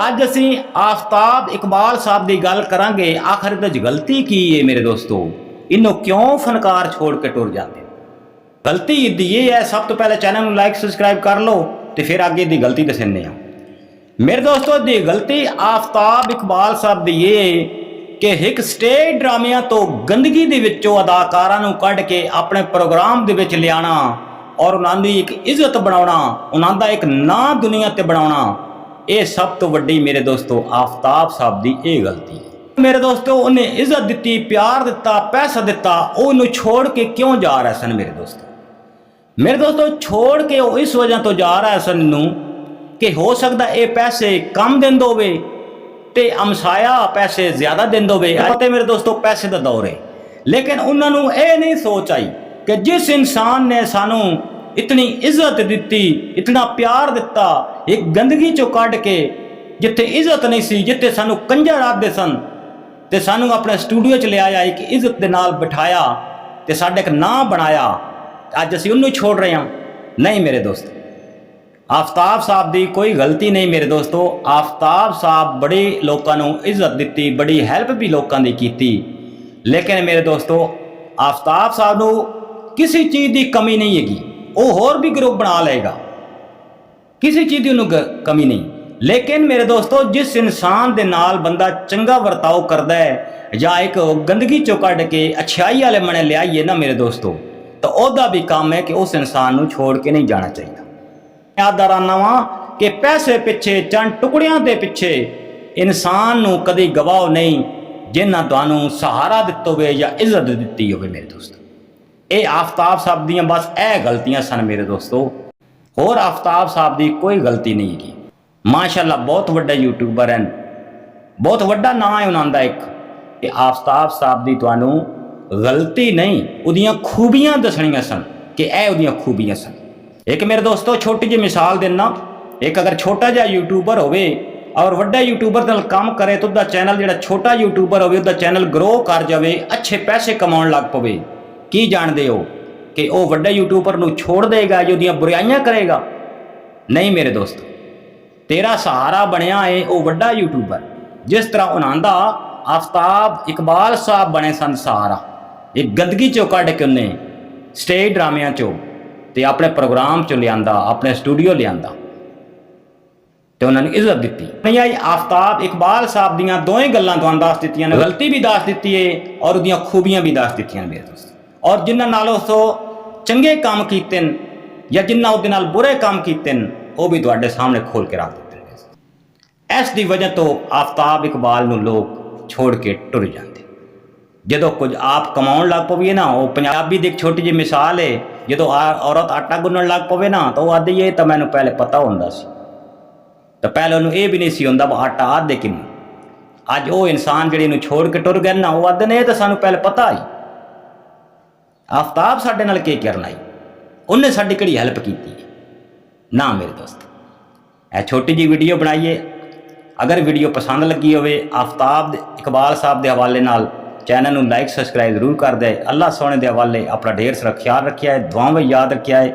ਅੱਜ ਅਸੀਂ ਆਫਤਾਬ ਇਕਬਾਲ ਸਾਹਿਬ ਦੀ ਗੱਲ ਕਰਾਂਗੇ। ਆਖਰ ਇਹਦੇ 'ਚ ਗਲਤੀ ਕੀ ਹੈ ਮੇਰੇ ਦੋਸਤੋ? ਇਹਨੂੰ ਕਿਉਂ ਫਨਕਾਰ ਛੋੜ ਕੇ ਟੁਰ ਜਾਂਦੇ? गलती इदी ये है, सब तो पहले चैनल में लाइक सब्सक्राइब कर लो तो फिर आगे दी गलती दसने मेरे दोस्तों। दी गलती आफताब इकबाल साहब दी ये कि एक स्टेज ड्रामिया तो गंदगी दे विचों अदाकारां नूं कढ के अपने प्रोग्राम दे विच लियाना और उन्हां दी एक इज्जत बनाउणा, उन्हां दा एक नाम दुनिया ते बनाउणा, ये सब तो वड्डी मेरे दोस्तों आफताब साहब दी ये गलती है। मेरे दोस्तों उन्हें इज्जत दिती, प्यार दिता, पैसा दिता, उन्होंने छोड़ के क्यों जा रहे सन मेरे दोस्तों? मेरे दोस्तों छोड़ के वो इस वजह तो जा रहा है सन नूं कि हो सकता ये पैसे कम देंदा होवे ते अमसाया पैसे ज़्यादा देंदा होवे। पता मेरे दोस्तों पैसे का दौर है, लेकिन उन्होंने ये नहीं सोच आई कि जिस इंसान ने सानू इतनी इज्जत दी, इतना प्यार दिता, एक गंदगी चो कढ़ के जिथे इज्जत नहीं सी, जिथे सानू कंजर आखदे सन ते सानू अपने स्टूडियो च लिया, एक इज्जत के नाल बिठाया ते साडे एक नाम बनाया, अज असीं उन्नू छोड़ रहे हैं। नहीं मेरे दोस्त, आफताब साहब की कोई गलती नहीं मेरे दोस्तों। आफताब साहब बड़ी लोगों को इज्जत दी, बड़ी हैल्प भी लोगों की की, लेकिन मेरे दोस्तों आफताब साहब को किसी चीज़ की कमी नहीं हैगी। वो होर भी ग्रुप बना लेगा, किसी चीज़ की उन्होंने कमी नहीं। लेकिन मेरे दोस्तों जिस इंसान के नाल बंदा चंगा वर्ताव करता है या एक गंदगी चो कढ़ के अच्छाई वाले मने लियाइए ना मेरे दोस्तों, तो ओदा भी काम है कि उस इंसान को छोड़ के नहीं जाना चाहिए। याद दराना वा कि पैसे पिछे, चंद टुकड़ियां के पिछे इंसान को कभी गवाओ नहीं जिन्हां तुहानू सहारा दिता होवे या इज्जत दी होवे मेरे दोस्तों। ये आफताब साहब दियां बस ए गलतियां सन मेरे दोस्तों, होर आफताब साहब की कोई गलती नहीं है। माशाअल्लाह बहुत वड्डा यूट्यूबर हैं, बहुत वड्डा नाम है उन्होंने एक, कि आफताब साहब की तुहानू गलती नहीं, उदियां खूबियां दसणियां सन कि यह उदियां खूबियां सन। एक मेरे दोस्तों छोटी जी मिसाल देना, एक अगर छोटा जिहा यूट्यूबर होवे और वड्डा यूट्यूबर नाल काम करे तो उसका चैनल जिहड़ा छोटा यूट्यूबर होवे उसका चैनल ग्रो कर जाए, अच्छे पैसे कमाउण लग पवे, की जानते हो कि वह वड्डा यूट्यूबर नूं छोड़ देगा या उदियां बुराइयां करेगा? नहीं मेरे दोस्त, तेरा सहारा बनया है वो वड्डा यूट्यूबर, जिस तरह उन्हां दा आफताब इकबाल साहब बने सन सहारा। एक गंदगी चो कढ़ के उन्हें स्टेज ड्रामिया चो ते अपने प्रोग्राम चो लिया, अपने स्टूडियो लिया तो उन्होंने इज्जत दी नहीं आई। आफताब इकबाल साहब दियां दोवें गल्लां तुहानूं दस दित्तियां ने, गलती भी दस दी है और उहदियां खूबियां भी दस दित्तियां मेरे दोस्त। और जिन्हां नाल उसो चंगे काम कीते या जिन्हां उहदे नाल बुरे काम कीते वो भी तुहाडे सामने खोल के रख दित्ते। इस दी वजह तो आफताब इकबाल नूं लोग छोड़ के टुर जाते। जो कुछ आप कमाउण लग पवीए ना, वो पंजाबी की एक छोटी जी मिसाल है, जो औरत आटा गुनण लग पवे ना तो आदि ये तो मैनू पहले पता होंदा सी, तो पहले उन्होंने ये भी नहीं सी होंदा आटा आदे कि अज वो इंसान जिहड़े छोड़ के टुर गए ना, वो आदे ने तो सानू पहले पता ही। आफताब साडे नाल की करना ही, उन्हें साडी किहड़ी हैल्प की ना मेरे दोस्त। यह छोटी जी वीडियो बनाइए, अगर वीडियो पसंद लगी होवे आफताब इकबाल साहब के हवाले नाल चैनल नूं लाइक सब्सक्राइब जरूर कर दे। अल्लाह सोने के हवाले अपना ढेर सारा ख्याल रखिया है, दुआवां याद रखिया है।